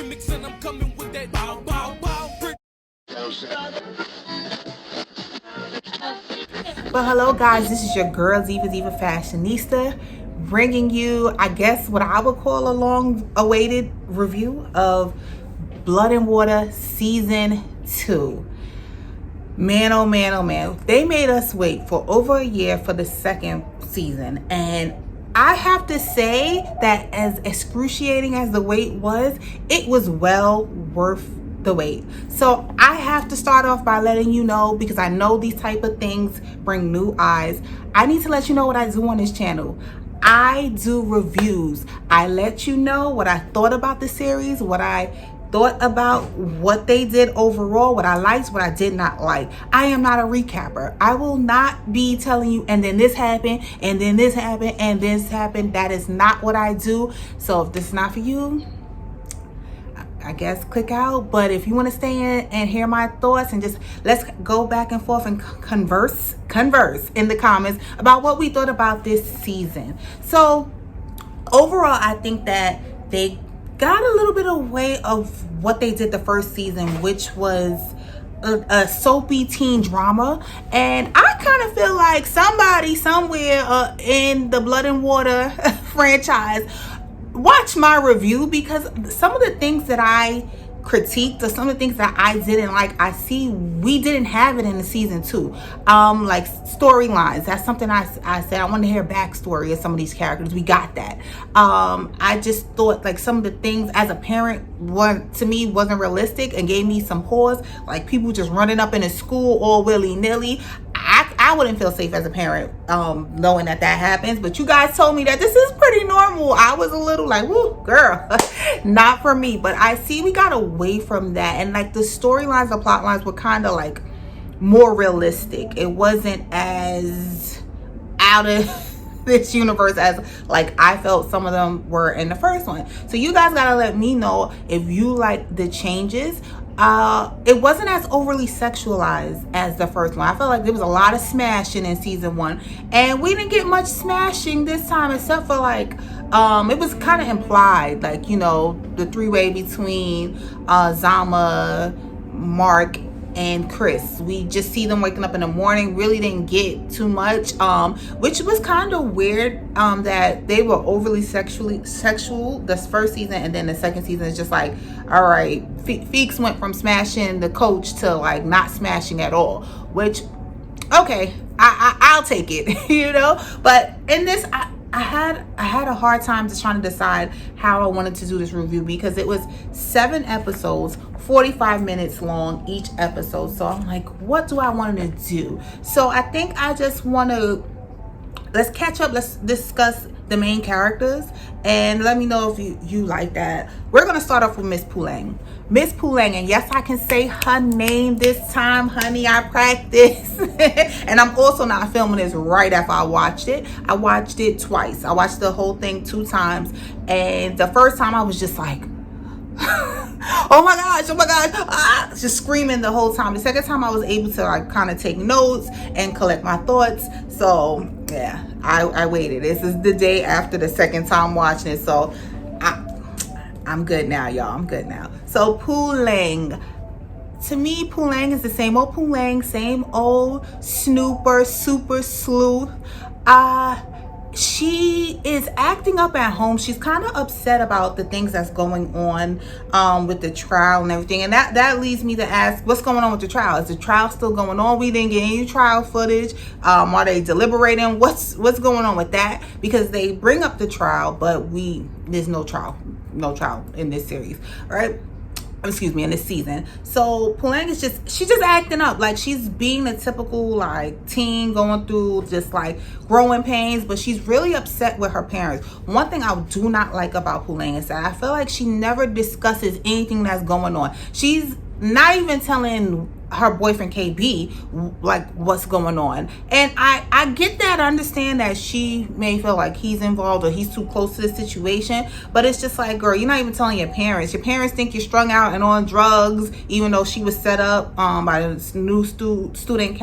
remix and I'm coming with that bow, bow, bow. But hello guys, this is your girl Ziva Fashionista, bringing you, I guess, what I would call a long-awaited review of Blood and Water Season 2. Man, oh man, oh man. They made us wait for over a year for the second season. And I have to say that as excruciating as the wait was, it was well worth the wait. So I have to start off by letting you know, because I know these type of things bring new eyes. I need to let you know what I do on this channel. I do reviews. I let you know what I thought about the series, what I thought about what they did overall, what I liked, what I did not like. I am not a recapper. I will not be telling you, and then this happened, and then this happened, and this happened. That is not what I do. So if this is not for you, I guess click out. But if you want to stay in and hear my thoughts, and just let's go back and forth and converse in the comments about what we thought about this season. So overall, I think that they got a little bit away of what they did the first season, which was a soapy teen drama. And I kind of feel like somebody somewhere in the Blood and Water franchise watch my review, because some of the things that I critiqued, or some of the things that I didn't like, I see we didn't have it in the season 2. Like storylines, that's something I said I want to hear backstory of some of these characters. We got that. I just thought like some of the things as a parent, to me wasn't realistic and gave me some pause, like people just running up in a school all willy-nilly. I wouldn't feel safe as a parent knowing that happens. But you guys told me that this is pretty normal. I was a little like, whoo, girl, not for me. But I see we got away from that, and like the storylines, the plot lines were kind of like more realistic. It wasn't as out of this universe as like I felt some of them were in the first one. So you guys gotta let me know if you like the changes. It wasn't as overly sexualized as the first one. I felt like there was a lot of smashing in season 1, and we didn't get much smashing this time, except for like it was kind of implied, like, you know, the three-way between Zama, Mark, and Chris. We just see them waking up in the morning. Really didn't get too much, which was kind of weird, that they were overly sexual this first season, and then the second season is just like, all right, Feeks went from smashing the coach to like not smashing at all, which, okay, I'll take it, you know. But in this, I had a hard time just trying to decide how I wanted to do this review, because it was 7 episodes, 45 minutes long each episode. So I'm like, what do I want to do? So I think I just want to, let's catch up, let's discuss the main characters, and let me know if you like that. We're gonna start off with Miss Puleng. Miss Puleng, and yes, I can say her name this time, honey. I practiced. And I'm also not filming this right after I watched it. I watched it twice. I watched the whole thing 2 times, and the first time I was just like, oh my gosh, just screaming the whole time. The second time I was able to like kind of take notes and collect my thoughts. So yeah, I waited. This is the day after the second time watching it, so I'm good now, y'all. I'm good now. So Puleng, to me, Puleng is the same old Puleng, same old snooper, super sleuth. She is acting up at home. She's kind of upset about the things that's going on with the trial and everything. And that leads me to ask, what's going on with the trial? Is the trial still going on? We didn't get any trial footage. Are they deliberating? What's going on with that? Because they bring up the trial, but there's no trial in this series, right? Excuse me, in this season. So Puleng is she's just acting up, like she's being a typical like teen going through just like growing pains, but she's really upset with her parents. One thing I do not like about Puleng is that I feel like she never discusses anything that's going on. She's not even telling her boyfriend KB like what's going on, and I get that. I understand that she may feel like he's involved or he's too close to the situation, but it's just like, girl, you're not even telling your parents. Your parents think you're strung out and on drugs, even though she was set up by the new student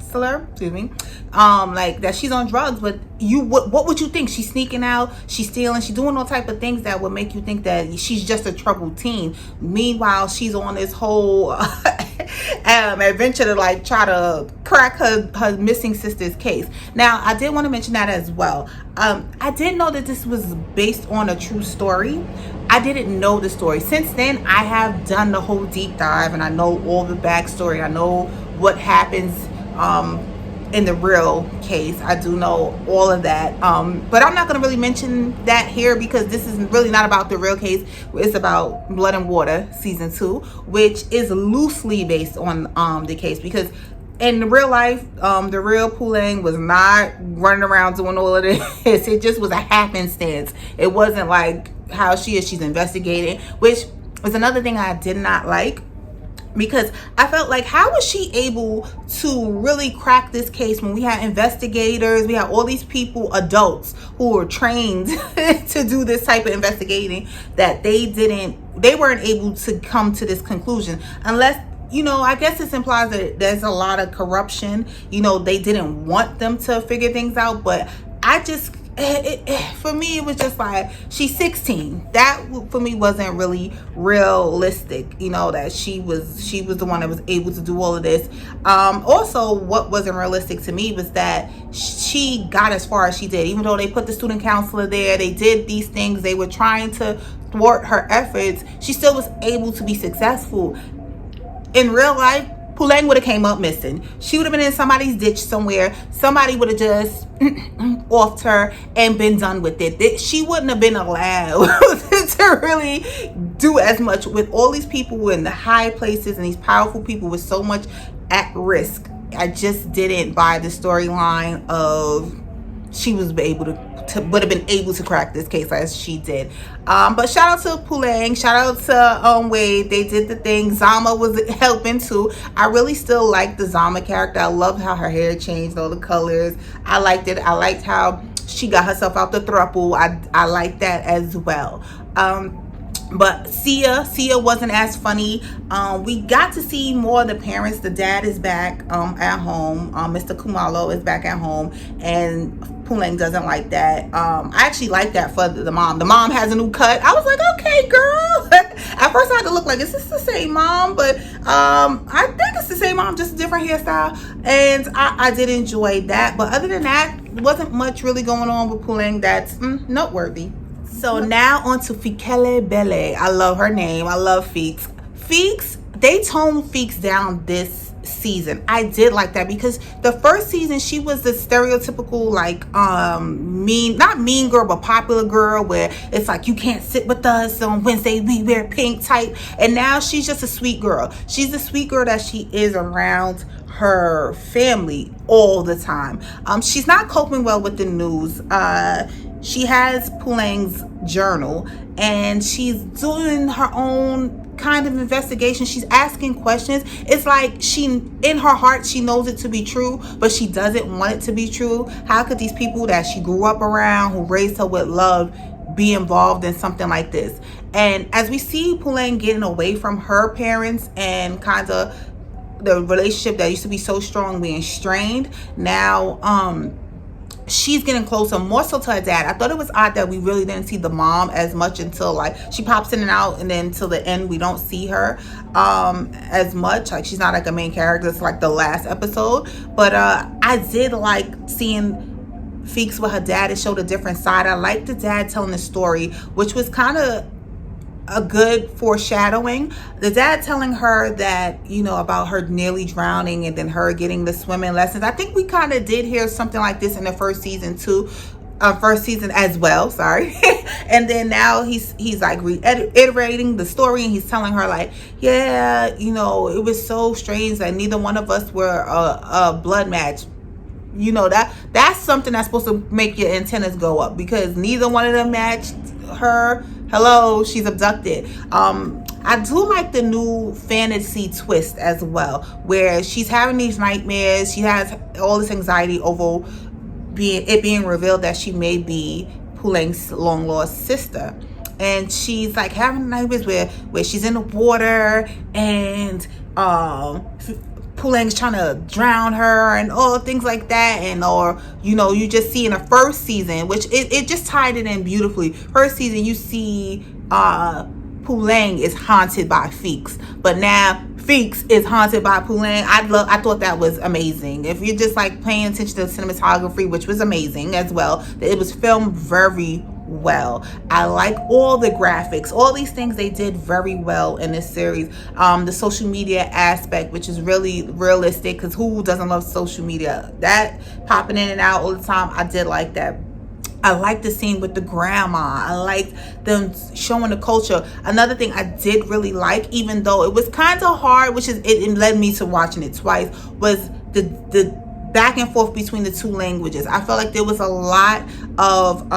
counselor, excuse me, like that she's on drugs, but what would you think? She's sneaking out, she's stealing, she's doing all type of things that would make you think that she's just a troubled teen. Meanwhile, she's on this whole adventure to like try to crack her missing sister's case. Now, I did want to mention that as well. I didn't know that this was based on a true story. I didn't know the story. Since then, I have done the whole deep dive and I know all the backstory. I know what happens in the real case. I do know all of that. But I'm not going to really mention that here because this is really not about the real case. It's about Blood and Water season 2, which is loosely based on the case, because in real life, the real Puleng was not running around doing all of this. It just was a happenstance. It wasn't like how she's investigating, which was another thing I did not like, because I felt like, how was she able to really crack this case when we had investigators, we had all these people, adults who were trained to do this type of investigating, that they weren't able to come to this conclusion, unless, you know, I guess this implies that there's a lot of corruption. You know, they didn't want them to figure things out, but I just, for me, it was just like, she's 16. That for me wasn't really realistic, you know, that she was the one that was able to do all of this. Also, what wasn't realistic to me was that she got as far as she did. Even though they put the student counselor there, they did these things, they were trying to thwart her efforts, she still was able to be successful. In real life, Puleng would have came up missing. She would have been in somebody's ditch somewhere. Somebody would have just offed her and been done with it. She wouldn't have been allowed to really do as much with all these people in the high places and these powerful people with so much at risk. I just didn't buy the storyline of she was able to would have been able to crack this case as she did. But shout out to Puleng, shout out to Wade. They did the thing. Zama was helping too. I really still like the Zama character. I love how her hair changed, all the colors. I liked it. I liked how she got herself out the throuple. I like that as well. But Sia wasn't as funny. We got to see more of the parents. The dad is back at home. Mr. Kumalo is back at home, and Puleng doesn't like that. I actually like that for the mom. The mom has a new cut. I was like, okay, girl. At first I had to look like, is this the same mom? But I think it's the same mom, just a different hairstyle. And I did enjoy that. But other than that, wasn't much really going on with Puleng that's noteworthy. So now on to Fikele Bele. I love her name. I love Feeks. Feeks, they toned Feeks down this season. I did like that, because the first season she was the stereotypical like not mean girl but popular girl, where it's like, you can't sit with us on Wednesday, we wear pink type. And now she's just a sweet girl. She's the sweet girl that she is around her family all the time. She's not coping well with the news. She has Puleng's journal and she's doing her own kind of investigation. She's asking questions. It's like in her heart, she knows it to be true, but she doesn't want it to be true. How could these people that she grew up around, who raised her with love, be involved in something like this? And as we see Puleng getting away from her parents and kind of the relationship that used to be so strong being strained, now she's getting closer, more so to her dad. I thought it was odd that we really didn't see the mom as much until like she pops in and out, and then till the end we don't see her as much. Like, she's not like a main character. It's like the last episode. But I did like seeing Feeks with her dad. It showed a different side. I liked the dad telling the story, which was kind of a good foreshadowing. The dad telling her that, you know, about her nearly drowning and then her getting the swimming lessons. I think we kind of did hear something like this in the first season too. First season as well, sorry. And then now he's like reiterating the story, and he's telling her like, yeah, you know, it was so strange that neither one of us were a blood match. You know, that's something that's supposed to make your antennas go up, because neither one of them matched her. Hello, she's abducted. I do like the new fantasy twist as well, where she's having these nightmares. She has all this anxiety over being revealed that she may be Puleng's long lost sister. And she's like having nightmares where she's in the water, and Puleng's trying to drown her and all things like that, and or you know, you just see in the first season, which it just tied it in beautifully. First season you see Puleng is haunted by Feeks, but now Feeks is haunted by Puleng. I thought that was amazing. If you're just like paying attention to the cinematography, which was amazing as well, it was filmed very well. I like all the graphics, all these things they did very well in this series. The social media aspect, which is really realistic, because who doesn't love social media? That popping in and out all the time, I did like that. I like the scene with the grandma. I liked them showing the culture. Another thing I did really like, even though it was kind of hard, which is it led me to watching it twice, was the back and forth between the two languages. I felt like there was a lot of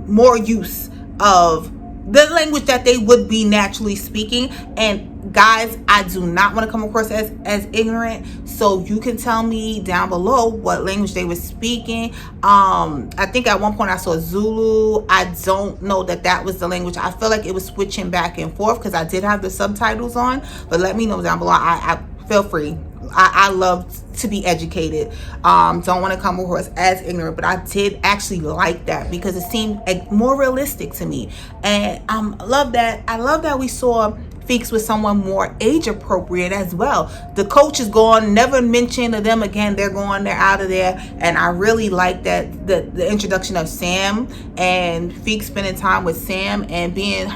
more use of the language that they would be naturally speaking. And guys, I do not want to come across as ignorant, so you can tell me down below what language they were speaking. I think at one point I saw Zulu. I don't know that was the language. I feel like it was switching back and forth because I did have the subtitles on, but let me know down below. I feel free. I love to be educated. Don't want to come across as ignorant, but I did actually like that because it seemed more realistic to me. And I love that we saw Feeks with someone more age appropriate as well. The coach is gone, never mentioned of them again. They're gone, they're out of there. And I really like that the introduction of Sam and Feeks spending time with Sam and being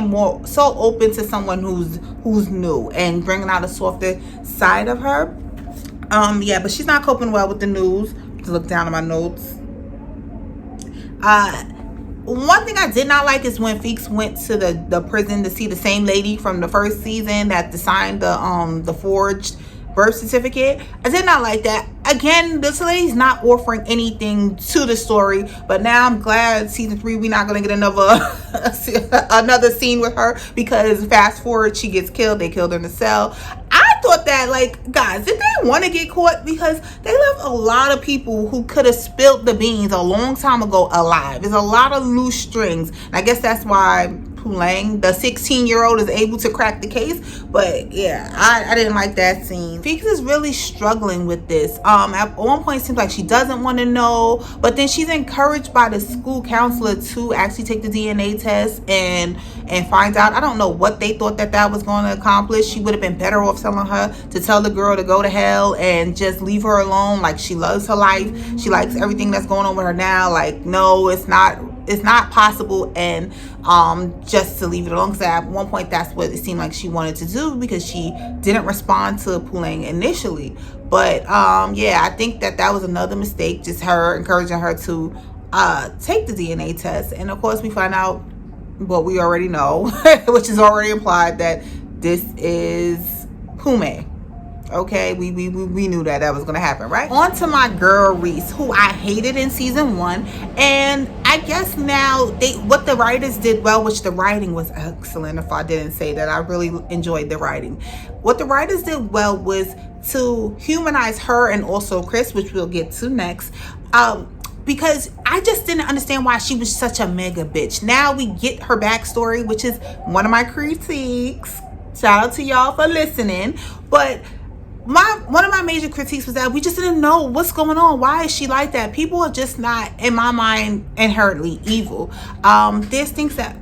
more so open to someone who's new and bringing out a softer side of her. Yeah, but she's not coping well with the news. To look down at my notes. One thing I did not like is when Feeks went to the prison to see the same lady from the first season that signed the forged birth certificate. I did not like that. Again, this lady's not offering anything to the story, but now I'm glad season 3 we're not going to get another scene with her, because fast forward, she gets killed. They killed her in the cell. I thought that, like, guys, did they want to get caught? Because they left a lot of people who could have spilled the beans a long time ago alive. There's a lot of loose strings. And I guess that's why Puleng, the 16-year-old, is able to crack the case. But yeah, I didn't like that scene. Feeks is really struggling with this. At one point it seems like she doesn't want to know, but then she's encouraged by the school counselor to actually take the DNA test and find out. I don't know what they thought that was going to accomplish. She would have been better off telling her to tell the girl to go to hell and just leave her alone. Like, she loves her life, she likes everything that's going on with her now. Like, no, it's not possible, and just to leave it alone. Because at one point that's what it seemed like she wanted to do, because she didn't respond to Puleng initially. But yeah, I think that was another mistake, just her encouraging her to take the DNA test. And of course we find out what we already know, which is already implied, that this is Pume. Okay, we knew that was gonna happen, right? On to my girl Reese, who I hated in season 1, and I guess now what the writers did well, which the writing was excellent. If I didn't say that, I really enjoyed the writing. What the writers did well was to humanize her and also Chris, which we'll get to next. Because I just didn't understand why she was such a mega bitch. Now we get her backstory, which is one of my critiques. Shout out to y'all for listening. But one of my major critiques was that we just didn't know what's going on. Why is she like that? People are just not, in my mind, inherently evil. There's things that